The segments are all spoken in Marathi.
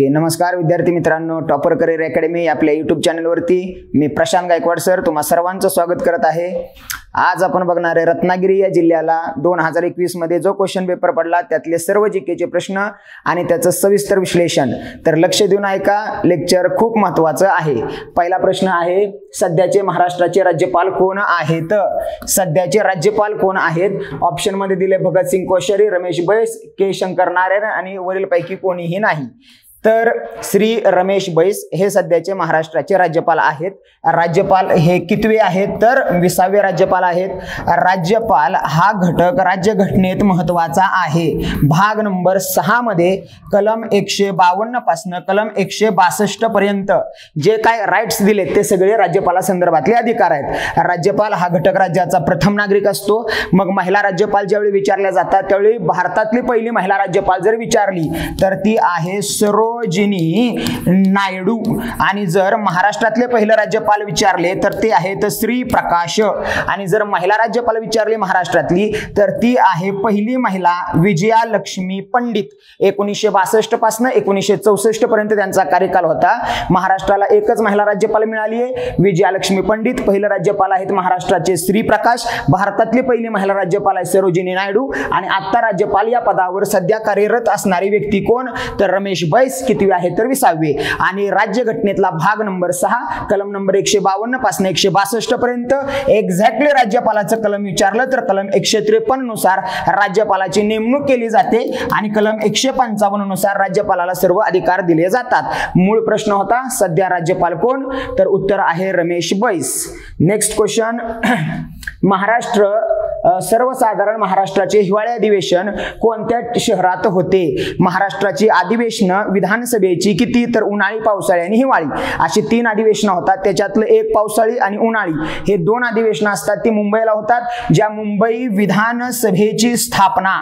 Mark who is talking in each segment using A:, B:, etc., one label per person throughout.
A: नमस्कार विद्यार्थी मित्रांनो, टॉपर करिअर अकॅडमी आपल्या यूट्यूब चॅनलवरती मी प्रशांत गायकवाड सर तुम्हा सर्वांचं स्वागत करत आहे। आज आपण बघणार आहे रत्नागिरी या जिल्ह्याला 2021 मध्ये जो क्वेश्चन पेपर पडला त्यातले सर्व जीकेचे प्रश्न आणि त्याचं सविस्तर विश्लेषण। तर लक्ष देऊन ऐका, लेक्चर खूप महत्त्वाचं आहे। पहिला प्रश्न आहे, सध्याचे महाराष्ट्राचे राज्यपाल कोण आहेत? सध्याचे राज्यपाल कोण आहेत? ऑप्शन मध्ये दिले भगतसिंग कोश्यारी, रमेश बैस, के शंकर नारायण आणि वरीलपैकी कोणीही नाही। तर श्री रमेश बैस हे सध्याचे महाराष्ट्राचे राज्यपाल आहेत। राज्यपाल हे कितवे आहेत? तर 20वे राज्यपाल आहेत। राज्यपाल हा घटक राज्यघटनेत महत्त्वाचा आहे। भाग नंबर 6 मध्ये कलम 152 पासून कलम 162 पर्यंत जे काय राईट्स दिले ते सगळे राज्यपाला संदर्भातले अधिकार आहेत। राज्यपाल हा घटक राज्याचा प्रथम नागरिक असतो। मग महिला राज्यपाल ज्यावेळी विचारल्या जातात त्यावेळी भारतातली पहिली महिला राज्यपाल जर विचारली तर ती आहे सरोजिनी नायडू, आणि जर महाराष्ट्रातले पहिले राज्यपाल विचारले तर ते आहेत श्री प्रकाश, आणि जर महिला राज्यपाल विचारली महाराष्ट्रातली तर ती आहे पहिली महिला विजया लक्ष्मी पंडित। 1962 पासून 1964 पर्यंत त्यांचा कार्यकाल होता। महाराष्ट्राला एकच महिला राज्यपाल मिळाली आहे, विजया लक्ष्मी पंडित। पहिले राज्यपाल आहेत महाराष्ट्राचे श्री प्रकाश, भारतातली पहिली महिला राज्यपाल आहे सरोजिनी नायडू, आणि आता राज्यपाल या पदावर सध्या कार्यरत असणारी व्यक्ती कोण? तर रमेश बैस। कितवे आहे? तर 20वे। आणि राज्यघटनेतला भाग नंबर 6 कलम नंबर 152 पासून 162 पर्यंत एक्झॅक्टली राज्यपालाचं कलम विचारलं तर कलम 153 नुसार राज्यपालाची नेमणूक केली जाते, आणि कलम 155 नुसार राज्यपालाला सर्व अधिकार दिले जातात। मूळ प्रश्न होता सध्या राज्यपाल कोण? तर उत्तर आहे रमेश बैस। नेक्स्ट क्वेश्चन, सर्वसाधारण महाराष्ट्राचे हिवाळी अधिवेशन कोणत्या शहरात होते? महाराष्ट्राची अधिवेशन विधानसभेची किती? तर उन्हाळी, पावसाळी आणि हिवाळी अशी 3 अधिवेशनं होतात। त्याच्यातलं एक पावसाळी आणि उन्हाळी हे 2 अधिवेशनं असतात, ती मुंबईला होतात। ज्या मुंबई विधानसभेची स्थापना,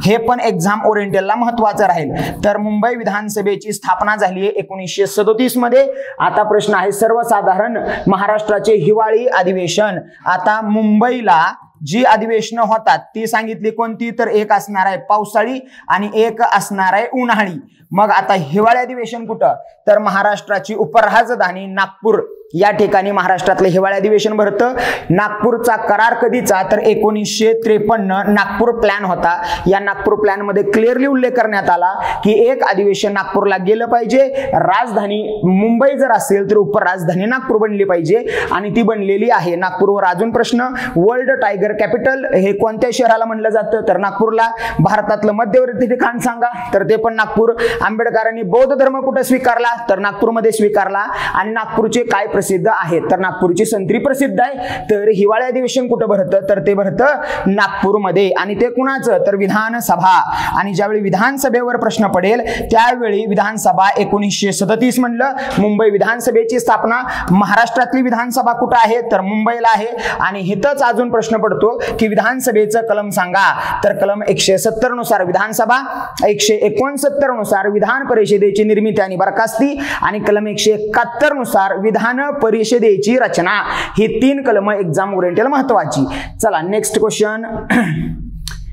A: हे पण एक्झाम ओरिएंटलला महत्त्वाचं राहील। तर मुंबई विधानसभेची स्थापना झाली आहे 1937 मध्ये। आता प्रश्न आहे सर्वसाधारण महाराष्ट्राचे हिवाळी अधिवेशन। आता मुंबईला जी अधिवेशनं होतात ती सांगितली कोणती? तर एक असणार आहे पावसाळी आणि एक असणार आहे उन्हाळी। मग आता हिवाळी अधिवेशन कुठं? तर महाराष्ट्राची उपराजधानी नागपूर या ठिकाणी महाराष्ट्रातले हिवाळी अधिवेशन भरतं। नागपूरचा करार कधीचा? तर 1953 नागपूर प्लॅन होता। या नागपूर प्लॅन मध्ये क्लिअरली उल्लेख करण्यात आला की एक अधिवेशन नागपूरला गेलं पाहिजे। राजधानी मुंबई जर असेल तर उपराजधानी नागपूर बनली पाहिजे, आणि ती बनलेली आहे। नागपूरवर अजून प्रश्न, वर्ल्ड टायगर कॅपिटल हे कोणत्या शहराला म्हणलं जातं? तर नागपूरला। भारतातलं मध्यवर्ती ठिकाण सांगा? तर ते पण नागपूर। आंबेडकरांनी बौद्ध धर्म कुठे स्वीकारला? तर नागपूरमध्ये स्वीकारला। आणि नागपूरचे काय प्रसिद्ध आहे? तर नागपूरची संत्री प्रसिद्ध आहे। तर हिवाळी अधिवेशन कुठं भरतं? तर ते भरतं नागपूरमध्ये, आणि ते कुणाचं? तर विधानसभा। आणि ज्यावेळी विधानसभेवर प्रश्न पडेल त्यावेळी विधानसभा 1937 म्हणलं, मुंबई विधानसभेची स्थापना। महाराष्ट्रातली विधानसभा कुठं आहे? तर मुंबईला आहे। आणि हिथंच अजून प्रश्न पडतो की विधानसभेचं कलम सांगा? तर कलम 170 नुसार विधानसभा, 169 नुसार विधान परिषदेची निर्मिती आणि बरखास्ती, आणि कलम 171 नुसार विधान परिषदेची रचना। ही 3 कलम एक्झाम ओरिएंटल महत्वाची। चला नेक्स्ट क्वेश्चन,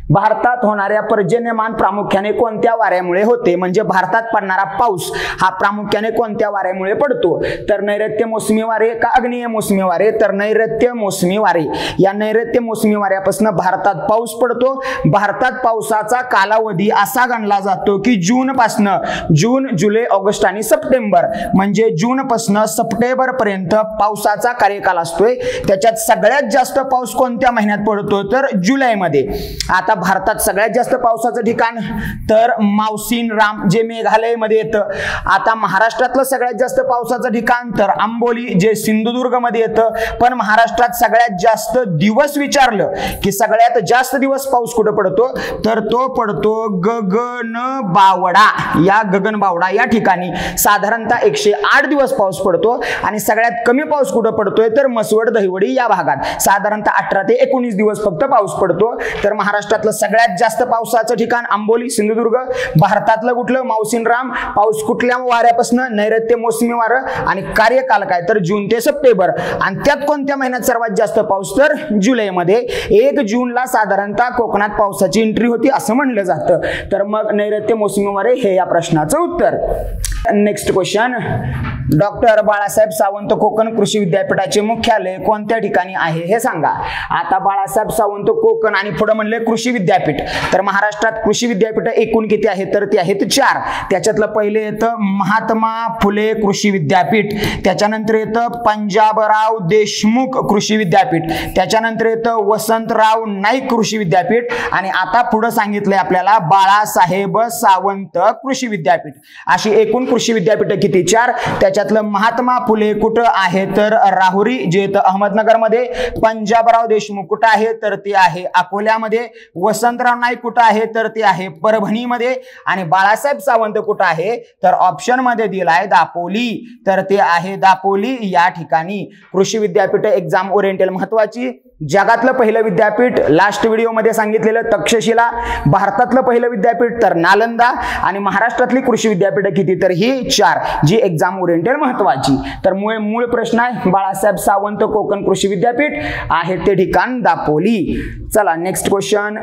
A: भारतात होणाऱ्या पर्जन्यमान प्रामुख्याने कोणत्या वाऱ्यामुळे होते? म्हणजे भारतात पडणारा पाऊस हा प्रामुख्याने कोणत्या वाऱ्यामुळे पडतो? तर नैऋत्य मोसमी वारे का आग्नेय मोसमी वारे? तर नैऋत्य मोसमी वारे। या नैऋत्य मोसमी वाऱ्यापासून भारतात पाऊस पडतो। भारतात पावसाचा कालावधी असा गणला जातो की जून, जुलै, ऑगस्ट आणि सप्टेंबर, म्हणजे जून पासून सप्टेंबर पर्यंत पावसाचा कार्यकाल असतोय। त्याच्यात सगळ्यात जास्त पाऊस कोणत्या महिन्यात पडतो? तर जुलैमध्ये। आता भारतात सगळ्यात जास्त पावसाचं ठिकाण तर मावसीन राम जे मेघालय मध्ये येतं। आता महाराष्ट्रातलं सगळ्यात जास्त पावसाचं ठिकाण तर आंबोली जे सिंधुदुर्ग मध्ये येतं। पण महाराष्ट्रात सगळ्यात जास्त दिवस विचारलं की सगळ्यात जास्त दिवस पाऊस कुठं पडतो? तर तो पडतो गगनबावडा। या गगनबावडा या ठिकाणी साधारणतः 108 दिवस पाऊस पडतो। आणि सगळ्यात कमी पाऊस कुठं पडतोय? तर मसवड, दहिवडी या भागात साधारणतः 18 ते 19 दिवस फक्त पाऊस पडतो। तर महाराष्ट्रात त्याच्यातलं सगळ्यात जास्त पावसाचं ठिकाण आंबोली सिंधुदुर्ग. भारतातलं कुठलं मावसीनराम. पाऊस कुठल्या वाऱ्यापासून नैऋत्य मोसमी वारं. आणि कार्यकाल काय तर जून ते सप्टेंबर. आणि त्यात कोणत्या महिन्यात सर्वात जास्त पाऊस तर जुलैमध्ये. 1 जूनला साधारणतः कोकणात पावसाची एंट्री होती असं म्हणलं जातं. तर मग नैऋत्य मोसमी वारे हे या प्रश्नाचं उत्तर. Next question, doctor Balasaheb Sawant Konkan कृषी विद्यापीठाचे मुख्यालय कोणत्या ठिकाणी आहे हे सांगा. आता बाळासाहेब सावंत कोकण आणि पुढे म्हणले कृषी विद्यापीठ. तर महाराष्ट्रात कृषी विद्यापीठ एकूण किती आहेत तर ते आहेत 4. त्याच्यातलं पहिले येतं महात्मा फुले कृषी विद्यापीठ. त्याच्यानंतर येतं पंजाबराव देशमुख कृषी विद्यापीठ. त्याच्यानंतर येतं वसंतराव नाईक कृषी विद्यापीठ. आणि आता पुढे सांगितलंय आपल्याला बाळासाहेब सावंत कृषी विद्यापीठ. अशी एकूण कृषी विद्यापीठ किती 4. त्याच्यातलं महात्मा फुले कुठं आहे तर राहुरी जे अहमदनगर मध्ये. पंजाबराव देशमुख कुठं आहे तर ते आहे अकोल्यामध्ये. वसंतराव नाईक कुठं आहे तर ते आहे परभणीमध्ये. आणि बाळासाहेब सावंत कुठं आहे तर ऑप्शन मध्ये दिलाय दापोली, तर ते आहे दापोली या ठिकाणी. कृषी विद्यापीठ एक्झाम ओरिएंटेल महत्वाची. जगातलं पहिलं विद्यापीठ लास्ट व्हिडिओ मध्ये सांगितलेलं तक्षशिला. भारतातलं पहिलं विद्यापीठ तर नालंदा. आणि महाराष्ट्रातली कृषी विद्यापीठ किती तर ही 4 जी एक्झाम ओरिएंटेड महत्वाची. तर मूळ प्रश्न आहे बाळासाहेब सावंत कोकण कृषी विद्यापीठ आहे ते ठिकाण दापोली. चला नेक्स्ट क्वेश्चन,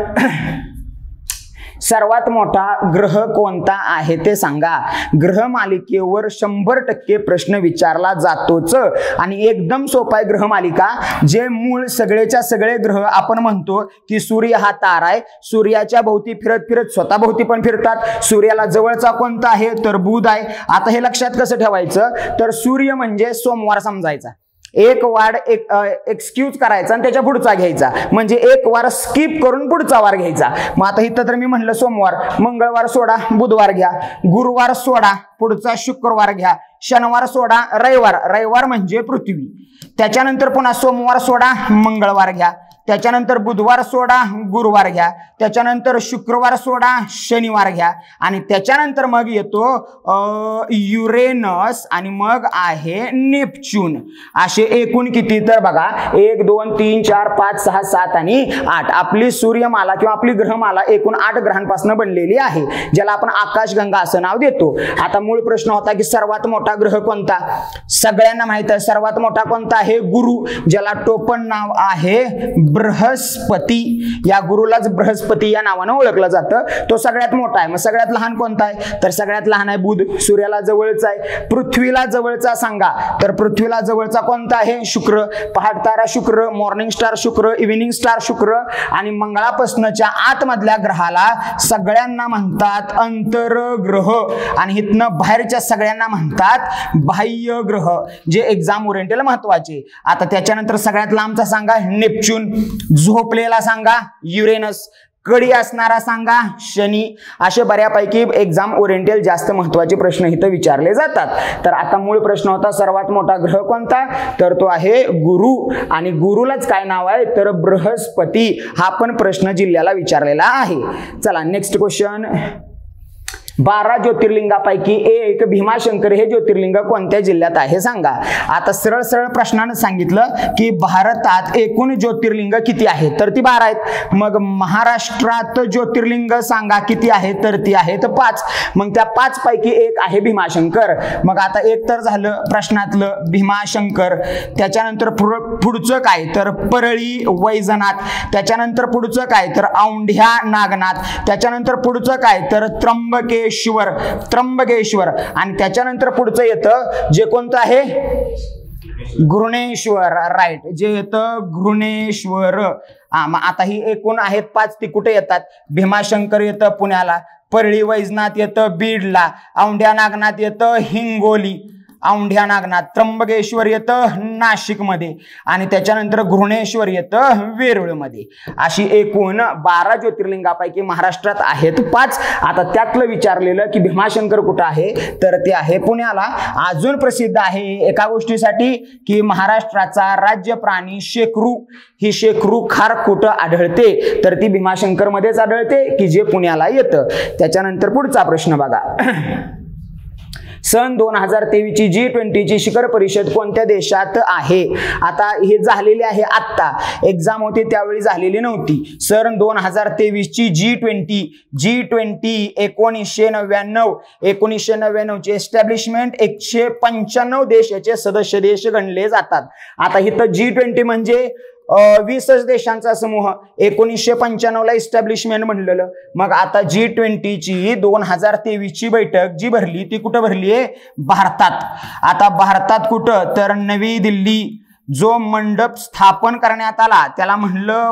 A: सर्वात मोठा ग्रह कोणता आहे ते सांगा. ग्रह मालिकेवर 100% प्रश्न विचारला जातोच आणि एकदम सोपा आहे ग्रह मालिका. जे मूळ सगळेच्या सगळे ग्रह आपण म्हणतो की सूर्य हा तारा आहे. सूर्याच्या भोवती फिरत फिरत स्वतः भोवती पण फिरतात. सूर्याला जवळचा कोणता आहे तर बुध आहे. आता हे लक्षात कसं ठेवायचं तर सूर्य म्हणजे सोमवार समजायचा. एक वार एक्सक्यूज करायचा आणि त्याच्या पुढचा घ्यायचा, म्हणजे एक वार स्किप करून पुढचा वार घ्यायचा. मग आता इथं तर मी म्हणलं सोमवार, मंगळवार सोडा बुधवार घ्या, गुरुवार सोडा पुढचा शुक्रवार घ्या, शनिवार सोडा रविवार म्हणजे पृथ्वी. त्याच्यानंतर पुन्हा सोमवार सोडा मंगळवार घ्या, त्याच्यानंतर बुधवार सोडा गुरुवार घ्या, त्याच्यानंतर शुक्रवार सोडा शनिवार घ्या, आणि त्याच्यानंतर मग येतो युरेनस आणि मग आहे नेपच्यून. असे एकूण किती तर बघा 1 2 3 4 5 6 7 आणि 8. आपली सूर्यमाला किंवा आपली ग्रहमाला एकूण 8 ग्रहांपासून बनलेली आहे, ज्याला आपण आकाशगंगा असं नाव देतो. आता मूळ प्रश्न होता की सर्वात मोठा ग्रह कोणता. सगळ्यांना माहित आहे सर्वात मोठा कोणता आहे गुरु, ज्याला टोपण नाव आहे बृहस्पती. या गुरुलाच बृहस्पती या नावानं ओळखलं जातं. तो सगळ्यात मोठा आहे. मग सगळ्यात लहान कोणता आहे तर सगळ्यात लहान आहे बुध, सूर्याला जवळचा आहे. पृथ्वीला जवळचा सांगा तर पृथ्वीला जवळचा कोणता आहे शुक्र. पहाट तारा शुक्र, मॉर्निंग स्टार शुक्र, इव्हिनिंग स्टार शुक्र. आणि मंगळापासूनच्या आतमधल्या ग्रहाला सगळ्यांना म्हणतात अंतरग्रह आणि इथनं बाहेरच्या सगळ्यांना म्हणतात बाह्य ग्रह, जे एक्झाम ओरिएंटेल महत्वाचे. आता त्याच्यानंतर सगळ्यात लांबचा सांगा नेपच्यून, झोपलेला सांगा युरेनस, कडी असणारा सांगा शनी. असे बऱ्यापैकी एक्झाम ओरिएंटेल जास्त महत्वाचे प्रश्न इथं विचारले जातात. तर आता मूळ प्रश्न होता सर्वात मोठा ग्रह कोणता तर तो आहे गुरु, आणि गुरुलाच काय नाव आहे तर बृहस्पती. हा पण प्रश्न जिल्ह्याला विचारलेला आहे. चला नेक्स्ट क्वेश्चन, 12 ज्योतिर्लिंगापैकी एक भीमाशंकर हे ज्योतिर्लिंग कोणत्या जिल्ह्यात आहे सांगा. आता सरळ सरळ प्रश्नानं सांगितलं की भारतात एकूण ज्योतिर्लिंग किती आहेत तर ती 12 आहेत. मग महाराष्ट्रात ज्योतिर्लिंग सांगा किती आहेत तर ती आहेत 5. मग त्या 5 पैकी एक आहे भीमाशंकर. मग आता एक तर झालं प्रश्नातलं भीमाशंकर. त्याच्यानंतर पुढचं काय तर परळी वैजनाथ. त्याच्यानंतर पुढचं काय तर औंढ्या नागनाथ. त्याच्यानंतर पुढचं काय तर त्र्यंबकेश्वर. आणि त्याच्यानंतर पुढचं येतं जे कोणतं आहे घृणेश्वर. राईट, जे येतं घृणेश्वर. आता ही एकूण आहेत 5. ती कुठे येतात भीमाशंकर येतं पुण्याला, परळी वैजनाथ येतं बीडला, औंढ्या नागनाथ येतं हिंगोली, औंढ्या नागनाथ, त्र्यंबकेश्वर येतं नाशिक मध्ये, आणि त्याच्यानंतर घृणेश्वर येतं वेरूळ मध्ये. अशी एकूण 12 ज्योतिर्लिंगापैकी महाराष्ट्रात आहेत 5. आता त्यातलं विचारलेलं की भीमाशंकर कुठं आहे तर ते आहे पुण्याला. अजून प्रसिद्ध आहे एका गोष्टीसाठी की महाराष्ट्राचा राज्य प्राणी शेकरू. ही शेकरू खार कुठं आढळते तर ती भीमाशंकर मध्येच आढळते की जे पुण्याला येतं. त्याच्यानंतर पुढचा प्रश्न बघा, सन 2023 ची G20 शिखर परिषद कोणत्या देशात आहे? आता हे झालेले आहे, आत्ता एक्झाम होती त्यावेळी झालेली नव्हती. सन 2023 ची G20 1999 ची एस्टॅब्लिशमेंट 195 देशाचे सदस्य देश गणले जातात. आता इथं G20 म्हणजे 20 देशांचा समूह, 1995 ला इस्टॅब्लिशमेंट म्हणलेलं. मग आता G20 ची 2023 ची बैठक जी भरली ती कुठं भरली आहे? भारतात. आता भारतात कुठं? तर नवी दिल्ली. जो मंडप स्थापन करण्यात आला त्याला म्हणलं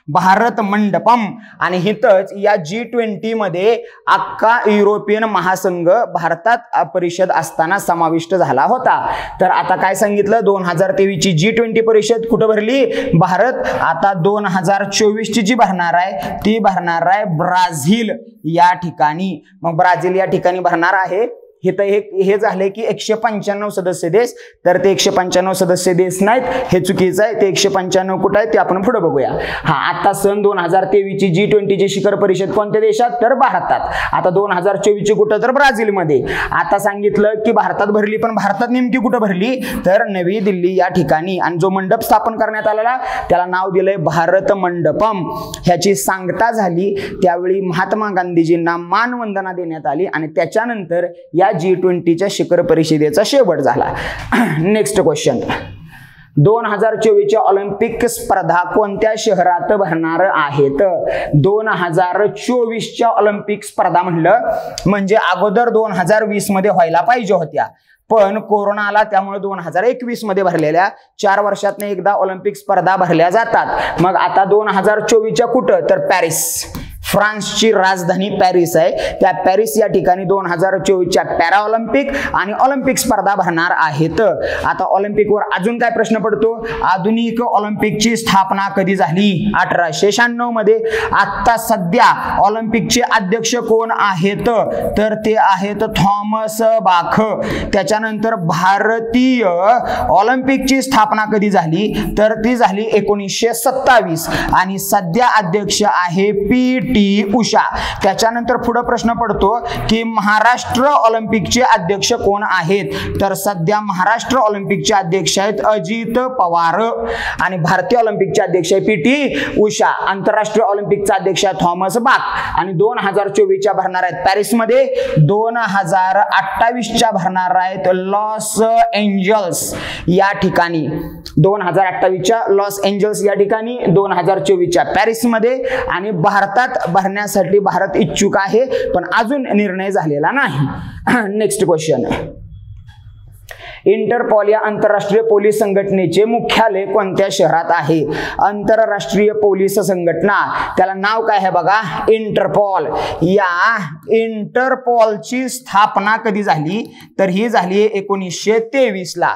A: भारत मंडपम. आणि हितच या G20 मध्ये अख्खा युरोपियन महासंघ भारतात परिषद असताना समाविष्ट झाला होता. तर आता काय सांगितलं? 2023 ची G20 परिषद कुठं भरली? भारत. आता 2024 ची जी भरणार आहे ती भरणार आहे ब्राझील या ठिकाणी. मग ब्राझील या ठिकाणी भरणार आहे. हे झाले की 195 सदस्य देश, तर ते 195 सदस्य देश नाहीत, हे चुकीचं आहे. ते 195 कुठं आहे ते आपण पुढे बघूया. आता सन 2023 ची G20 ची शिखर परिषद कोणत्या देशात? तर भारतात. आता 2024 ची कुठं? तर ब्राझीलमध्ये. आता सांगितलं की भारतात भरली, पण भारतात नेमकी कुठं भरली? तर नवी दिल्ली या ठिकाणी. आणि जो मंडप स्थापन करण्यात आलेला त्याला नाव दिलंय भारत मंडपम. ह्याची सांगता झाली त्यावेळी महात्मा गांधीजींना मानवंदना देण्यात आली आणि त्याच्यानंतर या G20 च्या शिखर परिषदेचा शेवट झाला. Next question. 2024 च्या ऑलिम्पिक स्पर्धा कोणत्या शहरात भरणार आहेत? 2024 च्या ऑलिम्पिक स्पर्धा म्हणलं म्हणजे अगोदर 2020 मध्ये व्हायला पाहिजे होत्या, पण कोरोना आला त्यामुळे 2021 मध्ये भरलेल्या 4 वर्षातून एकदा ऑलिम्पिक स्पर्धा भरल्या जातात. मग आता 2024 च्या कुठं? तर पॅरिस. फ्रान्सची राजधानी पॅरिस आहे. त्या पॅरिस या ठिकाणी 2024 च्या पॅरा ऑलिम्पिक आणि ऑलिम्पिक स्पर्धा भरणार आहेत. आता ऑलिम्पिक वर अजून काय प्रश्न पडतो? आधुनिक ऑलिम्पिकची स्थापना कधी झाली? 1896 मध्ये. आता सध्या ऑलिम्पिकचे अध्यक्ष कोण आहेत? तर ते आहेत थॉमस बाख. त्याच्यानंतर भारतीय ऑलिम्पिकची स्थापना कधी झाली? तर ती झाली 1927 आणि सध्या अध्यक्ष आहे PT उषा. त्याच्यानंतर पुढे प्रश्न पडतो की महाराष्ट्र ऑलिम्पिकचे अध्यक्ष कोण आहेत? तर सध्या महाराष्ट्र ऑलिम्पिकचे अध्यक्ष आहेत अजित पवार आणि भारतीय ऑलिम्पिकचे अध्यक्ष आहे PT उषा. आंतरराष्ट्रीय ऑलिम्पिकचा अध्यक्ष आहे थॉमस बाख. आणि 2024 च्या भरणार आहेत पॅरिस मध्ये. 2028 च्या भरणार आहेत लॉस एंजल्स या ठिकाणी. 2028 च्या लॉस एंजल्स या ठिकाणी, 2024 च्या पॅरिस मध्ये. आणि भारतात भरण्यासाठी भारत इच्छुक आहे पण अजून निर्णय झालेला नाही. Next question. इंटरपॉल या आंतरराष्ट्रीय पोलीस संघटनेचे मुख्यालय कोणत्या शहरात आहे? आंतरराष्ट्रीय पोलीस संघटना त्याला नाव काय आहे बघा? इंटरपॉल. या इंटरपॉलची स्थापना कधी झाली? तर ही झाली 1923 ला.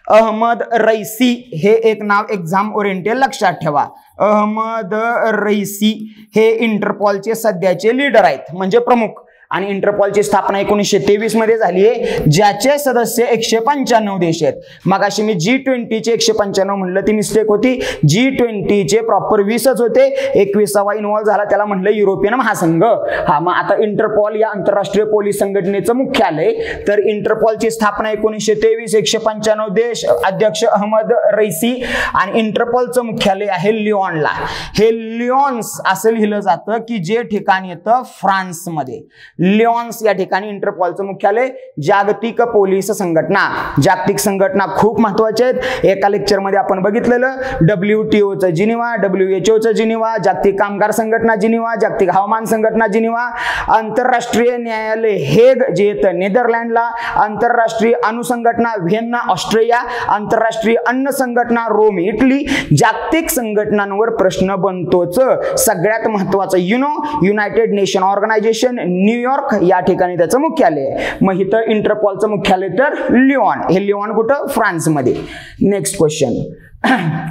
A: अहमद रईसी हे एक नाव एक्झाम ओरिएंटेड लक्षात ठेवा. अहमद रईसी हे इंटरपॉलचे सध्याचे लीडर आहेत, म्हणजे प्रमुख. आणि इंटरपॉलची स्थापना 1923 मध्ये झाली आहे, ज्याचे सदस्य 195 देश आहेत. मग अशी मी G20 चे 195 म्हणलं ती मिस्टेक होती. G20 चे प्रॉपर 20च होते, 21वा इन्व्हॉल्व झाला त्याला म्हणलं युरोपियन महासंघ. मग आता इंटरपॉल या आंतरराष्ट्रीय पोलीस संघटनेचं मुख्यालय. तर इंटरपॉलची स्थापना 1923, 195 देश, अध्यक्ष अहमद रईसी. आणि इंटरपॉलचं मुख्यालय आहे लिओनला. हे लिओन्स असं लिहिलं जातं की जे ठिकाण येतं फ्रान्समध्ये. लिओन्स या ठिकाणी इंटरपॉलचं मुख्यालय. जागतिक पोलीस संघटना. जागतिक संघटना खूप महत्वाच्या आहेत. एका लेक्चर मध्ये आपण बघितलेलं WTOचं जिनिवा, WHOचं जिनिवा, जागतिक कामगार संघटना जिनिवा, जागतिक हवामान संघटना जिनिवा, आंतरराष्ट्रीय न्यायालय हेग जे येतं नेदरलँडला, आंतरराष्ट्रीय अणुसंघटना व्हिएन्ना ऑस्ट्रेलिया, आंतरराष्ट्रीय अन्न संघटना रोम इटली. जागतिक संघटनांवर प्रश्न बनतोच. सगळ्यात महत्वाचं युनायटेड नेशन ऑर्गनायझेशन न्यूयॉर्क या ठिकाणी त्याचं मुख्यालय आहे. मग इथं इंटरपॉलचं मुख्यालय तर लिओन. हे लिओन कुठं? फ्रान्समध्ये. Next question.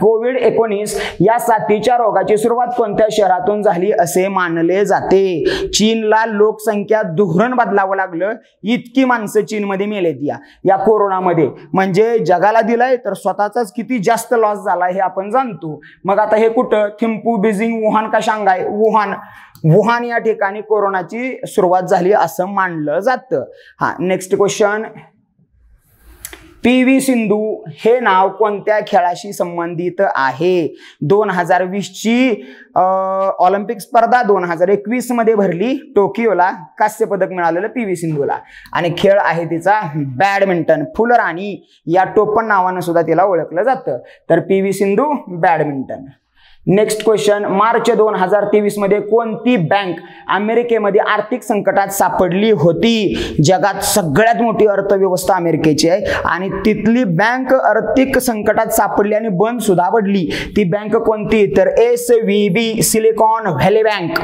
A: कोविड-19 या साथीच्या रोगाची सुरुवात कोणत्या शहरातून झाली असे मानले जाते? चीनला लोकसंख्या धोरण बदलावं लागलं, इतकी माणसं चीनमध्ये मेलेत या कोरोनामध्ये. म्हणजे जगाला दिलाय तर स्वतःचाच किती जास्त लॉस झाला हे आपण जाणतो. मग आता हे कुठं? थिम्पू, बीजिंग, वुहान का शांघाय? वुहान या ठिकाणी कोरोनाची सुरुवात झाली असं मानलं जातं. हा, नेक्स्ट क्वेश्चन. PV सिंधू हे नाव कोणत्या खेळाशी संबंधित आहे? 2020 ची ऑलिम्पिक स्पर्धा 2021 मध्ये भरली टोकियोला, कांस्य पदक मिळालेलं PV सिंधूला. आणि खेळ आहे तिचा बॅडमिंटन. फुलराणी या टोपण नावानं सुद्धा तिला ओळखलं जातं. तर PV Sindhu badminton. Next question. March 2023 मध्ये कोणती बँक अमेरिकेमध्ये आर्थिक संकटात सापडली होती? जगात सगळ्यात मोठी अर्थव्यवस्था अमेरिकेची आहे आणि तिथली बँक आर्थिक संकटात सापडली आणि बंद सुद्धा पडली. ती बँक कोणती? तर SVB Silicon Valley bank.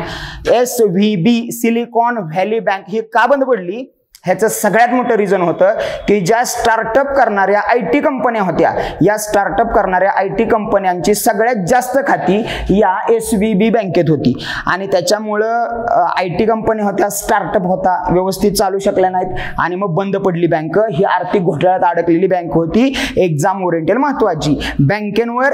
A: SVB Silicon Valley bank ही का बंद पडली? ह्याचं सगळ्यात मोठं रिझन होतं की ज्या स्टार्टअप करणाऱ्या IT कंपन्या होत्या, या स्टार्टअप करणाऱ्या IT कंपन्यांची सगळ्यात जास्त खाती या SVB बँकेत होती आणि त्याच्यामुळं IT कंपन्या होत्या, स्टार्टअप होता, व्यवस्थित चालू शकल्या नाहीत आणि मग बंद पडली बँक. ही आर्थिक घोटाळ्यात अडकलेली बँक होती. एक्झाम ओरिएंटेड महत्वाची. बँकेंवर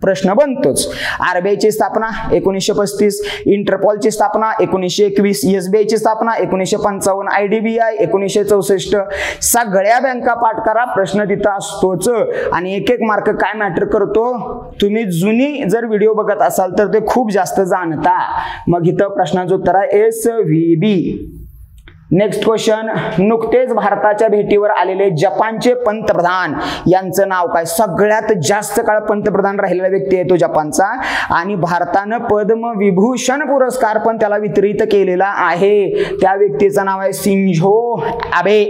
A: प्रश्न बनतोच. RBI ची स्थापना 1935, इंटरपोलची स्थापना 1921, SBI ची स्थापना 1955, IDBI 1964. सगळ्या बँका पाठ करा, प्रश्न तिथं असतोच. आणि एक एक मार्क काय मॅटर करतो? तुम्ही जुनी जर व्हिडिओ बघत असाल तर ते खूप जास्त जाणता. मग इथं प्रश्नाचं उत्तर आहे SVB. Next question. नुकतेच भारताच्या भेटीवर आलेले जपानचे पंतप्रधान यांचं नाव काय? सगळ्यात जास्त काळ पंतप्रधान राहिलेला व्यक्ती आहे तो जपानचा आणि भारतानं पद्मविभूषण पुरस्कार पण त्याला वितरित केलेला आहे. त्या व्यक्तीचं नाव आहे शिंझो आबे.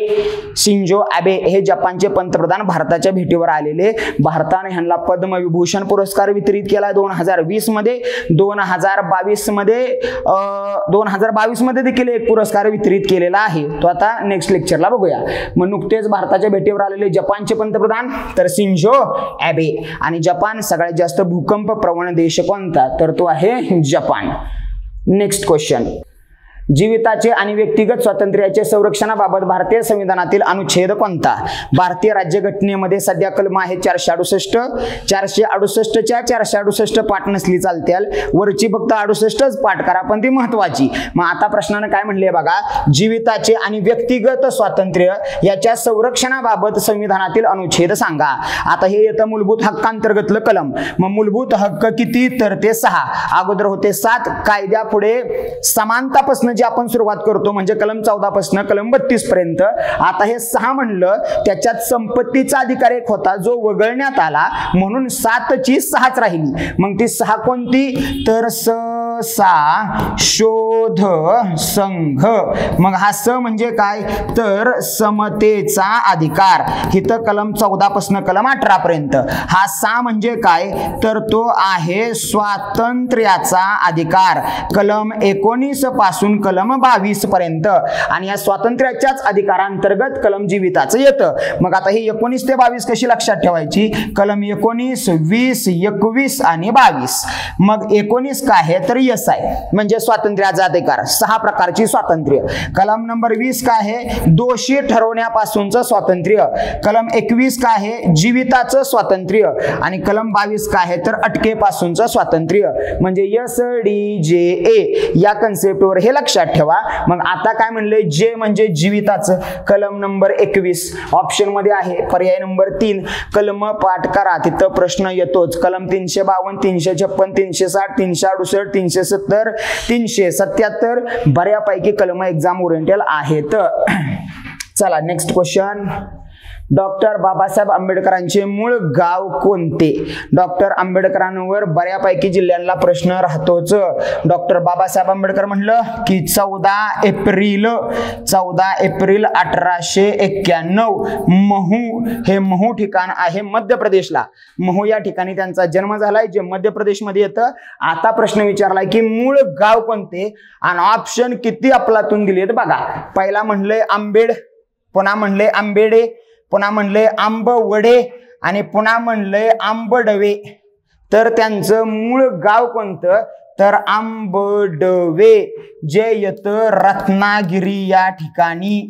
A: शिंझो आबे हे जपानचे पंतप्रधान भारताच्या भेटीवर आलेले. भारताने ह्यांना पद्मविभूषण पुरस्कार वितरित केला 2020 मध्ये. 2022 मध्ये देखील एक पुरस्कार वितरित केले आहे. तो आता नेक्स्ट लेक्चरला बघूया. मग नुकतेच भारताच्या भेटीवर आलेले जपानचे पंतप्रधान तर शिंझो आबे. आणि जपान सगळ्यात जास्त भूकंप प्रवण देश कोणता? तर तो आहे जपान. Next question. जीविताचे आणि व्यक्तिगत स्वातंत्र्याचे संरक्षणाबाबत भारतीय संविधानातील अनुच्छेद कोणता? भारतीय राज्यघटनेमध्ये सध्या कलम आहे 468. 468च्या 468 पाठ नसली चालतील, वरची फक्त 68च पाठ करा पण ती महत्वाची. मग आता प्रश्नानं काय म्हणले बघा. जीविताचे आणि व्यक्तिगत स्वातंत्र्य याच्या संरक्षणाबाबत संविधानातील अनुच्छेद सांगा. आता हे येतं मूलभूत हक्कांतर्गतलं कलम. मग मूलभूत हक्क किती? तर ते 6. अगोदर होते 7. कायद्यापुढे समानतापासून जे आपण सुरुवात करतो म्हणजे कलम 14 पासून कलम 32 पर्यंत. आता हे 6 म्हणलं, त्याच्यात संपत्तीचा अधिकार एक होता जो वगळण्यात आला म्हणून 7ची 6च राहिली. मग ती 6 कोणती? तर शोध संघ. मग हा स म्हणजे काय? तर समतेचा अधिकार. इथं कलम 14 पासून कलम 18 पर्यंत. हा सा म्हणजे काय? तर तो आहे स्वातंत्र्याचा अधिकार. कलम 19 पासून कलम 22 पर्यंत. आणि या स्वातंत्र्याच्याच अधिकारांतर्गत कलम जीविताचं येतं. मग आता ही 19 ते 22 कशी लक्षात ठेवायची? कलम 19, 20, 21 आणि 22. मग 19 काय आहे? तर यस आहे म्हणजे स्वातंत्र्याचा अधिकार. 6 प्रकारची स्वातंत्र्य. कलम नंबर 20 काय आहे? दोषी ठरवण्यापासूनचं स्वातंत्र्य. कलम 21 काय आहे? जीविताचं स्वातंत्र्य. आणि कलम 22 काय आहे? तर अटकेपासूनचं स्वातंत्र्य. म्हणजे SDJA या कन्सेप्टवर हे लक्षात ठेवा. मग आता काय म्हणले? जे म्हणजे जीविताचं. कलम नंबर 21 ऑप्शन मध्ये आहे. पर्याय नंबर 3 कलम पाठ करा, तिथं प्रश्न येतोच. कलम 352, 356, 360, 368, 370, 377 बऱ्यापैकी कलम एक्झाम ओरिएंटेड आहेत. चला नेक्स्ट क्वेश्चन. डॉक्टर बाबासाहेब आंबेडकरांचे मूळ गाव कोणते? डॉक्टर आंबेडकरांवर बऱ्यापैकी जिल्ह्यांना प्रश्न राहतोच. डॉक्टर बाबासाहेब आंबेडकर म्हणलं की 14 एप्रिल 1891 महू हे महू ठिकाण आहे मध्य प्रदेशला. महू या ठिकाणी त्यांचा जन्म झालाय जे मध्य प्रदेशमध्ये येतं. आता प्रश्न विचारलाय की मूळ गाव कोणते आणि ऑप्शन किती आपल्यातून दिलेत बघा. पहिला म्हणले आंबेड, पुन्हा म्हणले आंबेडे, पुन्हा म्हणले आंबवडे आणि पुन्हा म्हणलंय आंबडवे, तर त्यांचं मूळ गाव कोणतं, तर आंबडवे, जे येतं रत्नागिरी या ठिकाणी.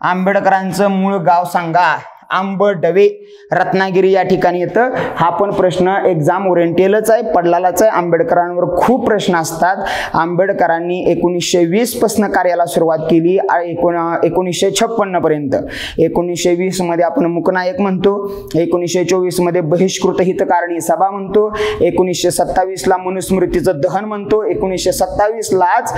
A: आंबेडकरांचं मूळ गाव सांगा. आंबडवे, रत्नागिरी या ठिकाणी येतं. हा पण प्रश्न एक्झाम ओरिएंटेलच आहे, पडलालाच आहे. आंबेडकरांवर खूप प्रश्न असतात. आंबेडकरांनी 1920 पासून कार्याला सुरुवात केली 1956 पर्यंत. 1920 मध्ये आपण मुकनायक म्हणतो, 1924 मध्ये बहिष्कृत हितकारणी सभा म्हणतो, 1927 ला मनुस्मृतीचं दहन म्हणतो, 1927 लाच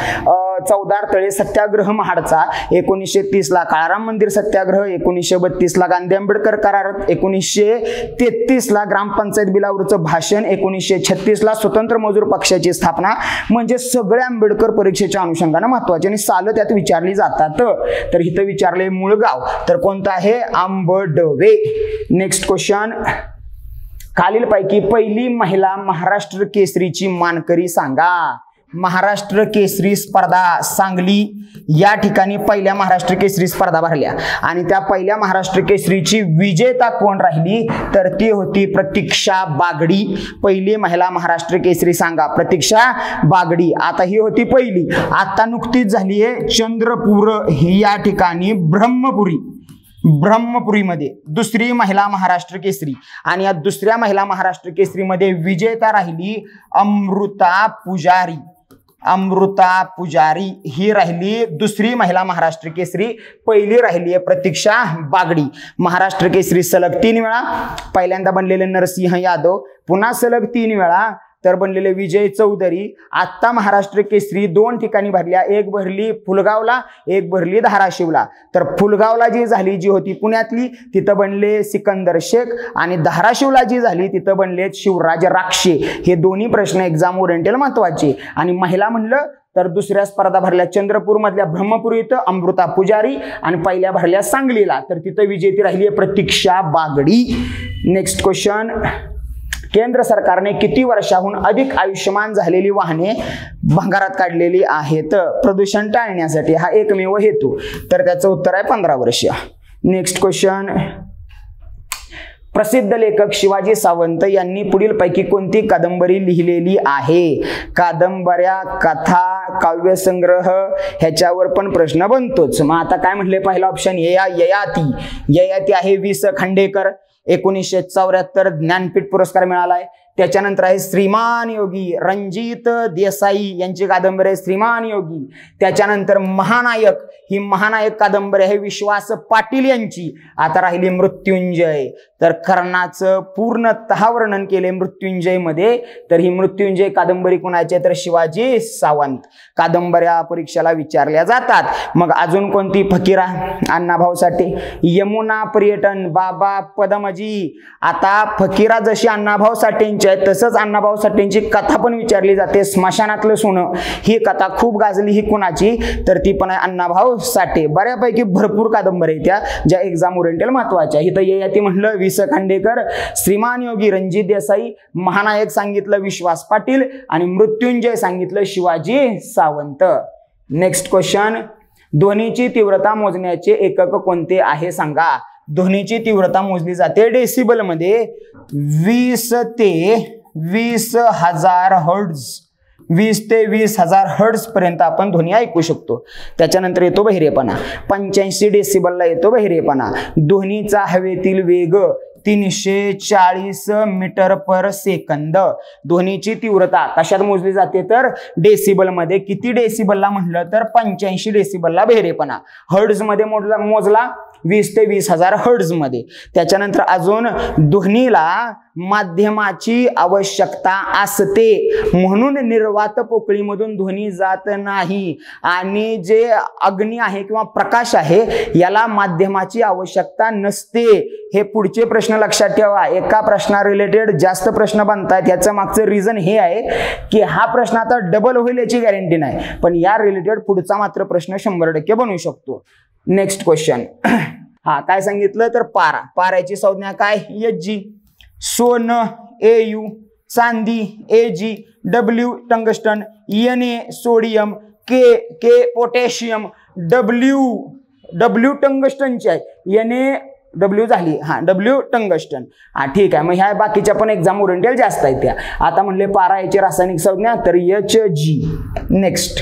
A: चौदार तळे सत्याग्रह महाडचा, 1930 ला काळाराम मंदिर सत्याग्रह, 1932 ला गांधी आंबेडकर करार, 1933 ला ग्रामपंचायत बिलावरचं भाषण, 1936 ला स्वतंत्र मजूर पक्षाची स्थापना. म्हणजे सगळे आंबेडकर परीक्षेच्या अनुषंगाने महत्वाचे आणि साल त्यात विचारली जातात. तर इथं विचारले मूळ गाव, तर कोणतं आहे, आंबडवे. नेक्स्ट क्वेश्चन, खालीलपैकी पहिली महिला महाराष्ट्र केसरीची मानकरी सांगा. महाराष्ट्र केसरी स्पर्धा सांगली या ठिकाणी पहिल्या महाराष्ट्र केसरी स्पर्धा भरल्या आणि त्या पहिल्या महाराष्ट्र केसरीची विजेता कोण राहिली, तर ती होती प्रतीक्षा बागडी. पहिली महिला महाराष्ट्र केसरी सांगा, प्रतीक्षा बागडी. आता ही होती पहिली. आता नुकतीच झाली आहे चंद्रपूर या ठिकाणी ब्रह्मपुरीमध्ये दुसरी महिला महाराष्ट्र केसरी आणि या दुसऱ्या महिला महाराष्ट्र केसरीमध्ये विजेता राहिली अमृता पुजारी ही राहिली दुसरी महिला महाराष्ट्र केसरी. पहिली राहिली आहे प्रतीक्षा बागडी. महाराष्ट्र केसरी सलग 3 वेळा, पहिल्यांदा बनलेले नरसिंह यादव, पुन्हा सलग 3 वेळा तर बनलेले विजय चौधरी. आता महाराष्ट्र केसरी 2 ठिकाणी भरल्या, एक भरली फुलगावला, एक भरली धाराशिवला. तर फुलगावला जी झाली, जी होती पुण्यातली, तिथं बनले सिकंदर शेख आणि धाराशिवला जी झाली तिथं बनले शिवराज राक्षे. हे दोन्ही प्रश्न एक्झाम ओरिएंटेल महत्वाचे. आणि महिला म्हणलं तर दुसऱ्या स्पर्धा भरल्या चंद्रपूर मधल्या ब्रह्मपुरी इथं अमृता पुजारी आणि पहिल्या भरल्या सांगलीला, तर तिथं विजेती राहिली आहे प्रतीक्षा बागडी. नेक्स्ट क्वेश्चन, केंद्र सरकारने किती वर्षाहून अधिक आयुष्यमान झालेली वाहने भंगारात काढलेली आहेत प्रदूषण टाळण्यासाठी, हा एकमेव हेतू, तर त्याचं उत्तर आहे 15 वर्ष. नेक्स्ट क्वेश्चन, प्रसिद्ध लेखक शिवाजी सावंत यांनी पुढीलपैकी कोणती कादंबरी लिहिलेली आहे. कादंबऱ्या, कथा, काव्यसंग्रह ह्याच्यावर पण प्रश्न बनतोच. मग आता काय म्हटले, पहिला ऑप्शन ययाती आहे वि.स. खांडेकर, 1974 ज्ञानपीठ पुरस्कार मिळालाय. त्याच्यानंतर आहे श्रीमान योगी, रणजित देसाई यांची कादंबरी आहे श्रीमान योगी. त्याच्यानंतर महानायक, ही महानायक कादंबरी आहे विश्वास पाटील यांची. आता राहिली मृत्युंजय, तर कर्णाचं पूर्णतः वर्णन केले मृत्युंजय मध्ये, तर ही मृत्युंजय कादंबरी कोणाची आहे, तर शिवाजी सावंत. कादंबऱ्या परीक्षेला विचारल्या जातात. मग अजून कोणती, फकीरा अण्णाभाऊ साठे, यमुना पर्यटन बाबा पदमजी. आता फकीरा जशी अण्णाभाऊ साठेंची आहे तसंच अण्णाभाऊ साठेंची कथा पण विचारली जाते, स्मशानातलं सोनं. ही कथा खूप गाजली, ही कुणाची, तर ती पण आहे अण्णाभाऊ साठे. बऱ्यापैकी भरपूर कादंबऱ्या त्या ज्या एक्झाम ओरिएंटेल महत्वाच्या. इथं ययाती म्हटलं वि.स. खांडेकर, श्रीमान योगी रणजित देसाई, महानायक सांगितलं विश्वास पाटील आणि मृत्युंजय सांगितलं शिवाजी सावंत. नेक्स्ट क्वेश्चन, ध्वनीची तीव्रता मोजण्याचे एकक कोणते आहे सांगा. ध्वनीची तीव्रता मोजली जाते डेसिबल मध्ये. 20 ते 20,000 हर्ट्झ, 20 ते 20,000 हर्ट्झ पर्यंत आपण ध्वनी ऐकू शकतो. त्याच्यानंतर येतो बहिरेपणा, 85 डेसिबलला येतो बहिरेपणा. ध्वनीचा हवेतील वेग 340 मीटर पर सेकंद. ध्वनीची तीव्रता कशात मोजली जाते, तर डेसिबल मध्ये. किती डेसिबलला म्हटलं तर 85 डेसिबलला बहिरेपणा. हर्ट्झ मध्ये मोजला 20 ते 20,000 हर्ट्झ मध्ये. त्याच्यानंतर अजून ध्वनीला माध्यमाची आवश्यकता असते म्हणून निर्वात पोकळीमधून ध्वनी जात नाही आणि जे अग्नी आहे किंवा प्रकाश आहे याला माध्यमाची आवश्यकता नसते. हे पुढचे प्रश्न लक्षात ठेवा. एका प्रश्ना रिलेटेड जास्त प्रश्न बनतात, याचं मागचं रिझन हे आहे की हा प्रश्न आता डबल होईल याची गॅरंटी नाही, पण या रिलेटेड पुढचा मात्र प्रश्न 100% बनवू शकतो. नेक्स्ट क्वेश्चन, हा काय सांगितलं तर पारा. पाऱ्याची संज्ञा काय, Hg. सोनं Au, चांदी Ag, W tungsten, Na sodium, K potassium, W टंगस्टनची आहे, Na डब्ल्यू झाली, हा डब्ल्यू टंगस्टन. हा ठीक आहे. मग ह्या बाकीच्या पण एक्झाम ओरिएंटेड जास्त आहेत त्या. आता म्हणले पारा याची रासायनिक संज्ञा तर Hg. नेक्स्ट,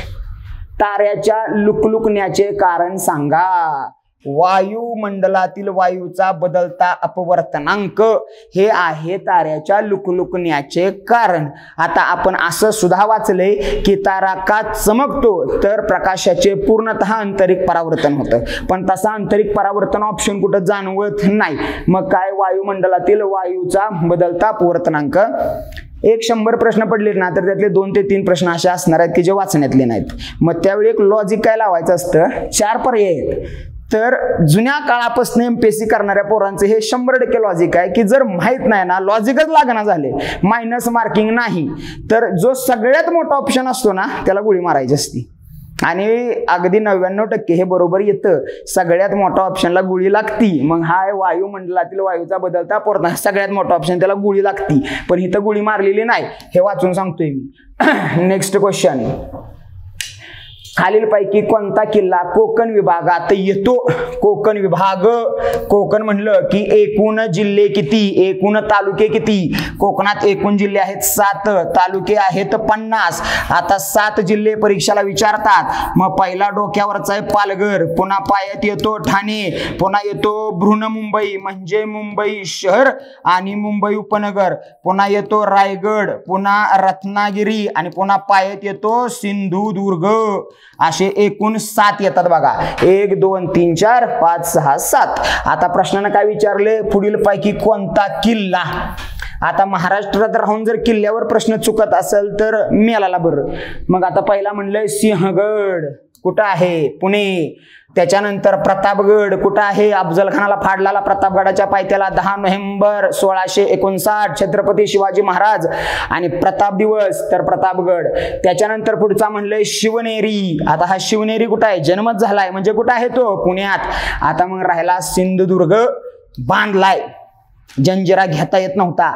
A: ताऱ्याच्या लुकलुकण्याचे कारण सांगा. वायुमंडलातील वायूचा बदलता अपवर्तनांक हे आहे ताऱ्याच्या लुकलुकण्याचे कारण. आता आपण असं सुद्धा वाचलंय की तारा का चमकतो तर प्रकाशाचे पूर्णतः आंतरिक परावर्तन होतं, पण तसा आंतरिक परावर्तन ऑप्शन कुठं जाणवत नाही. मग काय, वायुमंडलातील वायूचा बदलता अपवर्तनांक. 100 प्रश्न पडले ना तर त्यातले 2 ते 3 प्रश्न असे असणार आहेत की जे वाचण्यातले नाहीत. मग त्यावेळी एक लॉजिक काय लावायचं असतं, 4 पर्याय आहेत. तर जुन्या काळापासून एमपीएससी करणाऱ्या पोरांचं हे 100% लॉजिक आहे की जर माहित नाही ना, लॉजिकच लागना झाले, मायनस मार्किंग नाही, तर जो सगळ्यात मोठा ऑप्शन असतो ना त्याला गोळी मारायची असती. आणि अगदी 99% हे बरोबर येतं. सगळ्यात मोठा ऑप्शनला गोळी लागती. मग हा वायुमंडलातील वायूचा बदलता अपवर्तनांक, सगळ्यात मोठा ऑप्शन त्याला गोळी लागती, पण इथं गोळी मारलेली नाही, हे वाचून सांगतोय मी. नेक्स्ट क्वेश्चन, खालीलपैकी कोणता किल्ला कोकण विभागात येतो? कोकण विभाग, कोकण म्हणलं की एकूण जिल्हे किती, एकूण तालुके किती? कोकणात एकूण जिल्हे आहेत 7, तालुके आहेत 50. आता 7 जिल्हे परीक्षेला विचारतात. मग पहिला डोक्यावरचा आहे पालघर, पुन्हा पायात येतो ठाणे, पुन्हा येतो बृहन्मुंबई म्हणजे मुंबई शहर आणि मुंबई उपनगर, पुन्हा येतो रायगड, पुन्हा रत्नागिरी आणि पुन्हा पायात येतो सिंधुदुर्ग. असे एकूण 7 येतात बघा. 1 2 3 4 5 6 7. आता प्रश्नानं काय विचारले, पुढील पैकी कोणता किल्ला? आता महाराष्ट्रात राहून जर किल्ल्यावर प्रश्न चुकत असेल तर मेलाला बरं. मग आता पहिला म्हणलंय सिंहगड, कुठं आहे? पुणे. त्याच्यानंतर प्रतापगड कुठं आहे? अफजल खानाला फाडलेला प्रतापगडाच्या पायथ्याला 10 नोव्हेंबर 1659 छत्रपती शिवाजी महाराज आणि प्रताप दिवस तर प्रतापगड. त्याच्यानंतर पुढचा म्हणलंय शिवनेरी. आता हा शिवनेरी कुठं आहे? जन्मच झालाय म्हणजे कुठं आहे तो? पुण्यात. आता मग राहिला सिंधुदुर्ग, बांधलाय, जंजिरा घेता येत नव्हता.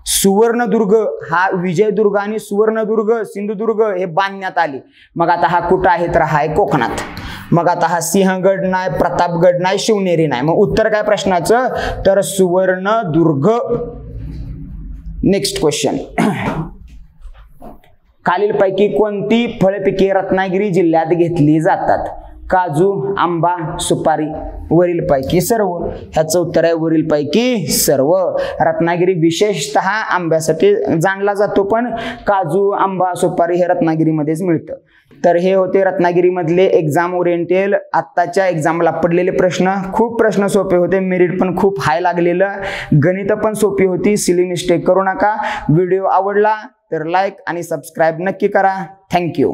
A: सुवर्णदुर्ग, हा विजयदुर्ग आणि सुवर्णदुर्ग सिंधुदुर्ग हे बांधण्यात आले. मग आता हा कुठं आहे तर हा आहे कोकणात. मग आता हा सिंहगड नाही, प्रतापगड नाही, शिवनेरी नाही. मग उत्तर काय प्रश्नाचं तर सुवर्णदुर्ग. नेक्स्ट क्वेश्चन, खालीलपैकी कोणती फळपिके रत्नागिरी जिल्ह्यात घेतली जातात? काजू, आंबा, सुपारी. वरीलपैकी सर्व. ह्याचं उत्तर आहे वरीलपैकी सर्व. रत्नागिरी विशेषतः आंब्यासाठी जाणला जातो, पण काजू, आंबा, सुपारी हे रत्नागिरीमध्येच मिळतं. तर हे होते रत्नागिरीमधले एक्झाम ओरिएंटेड आत्ताच्या एक्झामला पडलेले प्रश्न. खूप प्रश्न सोपे होते, मेरिट पण खूप हाय लागलेलं, गणित पण सोपी होती. सिली मिस्टेक करू नका. व्हिडिओ आवडला तर लाईक आणि सबस्क्राईब नक्की करा. थँक्यू.